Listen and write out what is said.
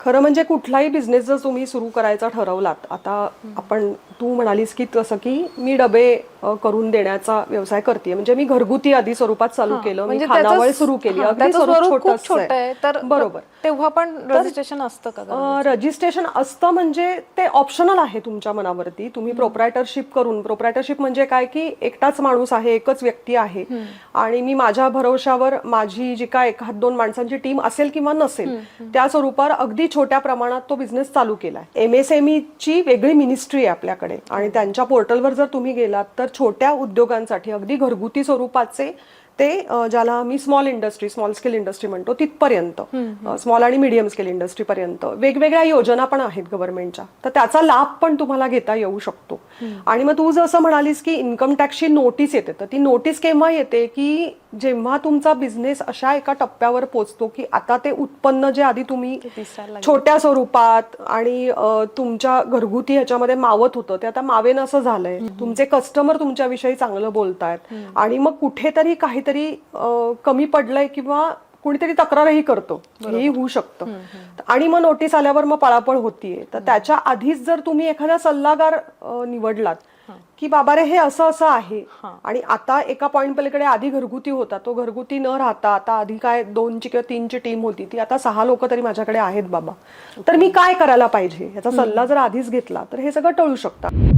खरं म्हणजे कुठलाही बिझनेस जर तुम्ही सुरू करायचा ठरवलात, आता तू म्हणालीस की तसं की मी डबे करून देण्याचा व्यवसाय करते, म्हणजे मी घरगुती आधी स्वरूपात चालू केलं, मी खानावळ सुरू केली, अगदी स्वरूप छोटंसं आहे. तर बरोबर. तेव्हा पण रजिस्ट्रेशन असतं का? रजिस्ट्रेशन असतं म्हणजे ते ऑप्शनल आहे तुमच्या मनावरती. तुम्ही प्रोप्रायटरशिप करून, प्रोप्रायटरशिप म्हणजे काय की एकटाच माणूस आहे, एकच व्यक्ती आहे आणि मी माझ्या भरोशावर माझी जी काय 1-2 माणसांची टीम असेल किंवा नसेल त्या स्वरूपावर अगदी छोट्या प्रमाणात तो बिझनेस चालू केलाय. MSME ची वेगळी मिनिस्ट्री आहे आपल्याकडे आणि त्यांच्या पोर्टलवर जर तुम्ही गेलात तर छोट्या उद्योगांसाठी अगदी घरगुती स्वरूपाचे ते ज्याला आम्ही स्मॉल स्केल इंडस्ट्री म्हणतो तिथपर्यंत, स्मॉल आणि मीडियम स्केल इंडस्ट्री पर्यंत वेगवेगळ्या योजना पण आहेत गव्हर्नमेंटच्या, तर त्याचा लाभ पण तुम्हाला घेता येऊ शकतो. आणि मग तू जसं म्हणालीस की इन्कम टॅक्सची नोटीस येते, तर ती नोटीस केव्हा येते की जेव्हा तुमचा बिझनेस अशा एका टप्प्यावर पोहोचतो की आता ते उत्पन्न जे आधी तुम्ही छोट्या स्वरूपात आणि तुमच्या घरगुती ह्याच्यामध्ये मावत होतं ते आता मावेन असं झालंय, तुमचे कस्टमर तुमच्याविषयी चांगलं बोलतायत आणि मग कुठेतरी काहीतरी कमी पडलंय किंवा कुणीतरी तक्रारही करतो, हेही होऊ शकतं. आणि मग नोटीस आल्यावर मग पळापळ होतीये, तर त्याच्या आधीच जर तुम्ही एखादा सल्लागार निवडलात की बाबा रे हे असं असं आहे आणि आता एका पॉइंट पलीकडे आधी घरगुती होता, तो घरगुती न राहता आता आधी काय 2ची किंवा 3ची टीम होती, ती आता 6 लोक तरी माझ्याकडे आहेत बाबा, तर मी काय करायला पाहिजे याचा सल्ला जर आधीच घेतला तर हे सगळं टळू शकतं.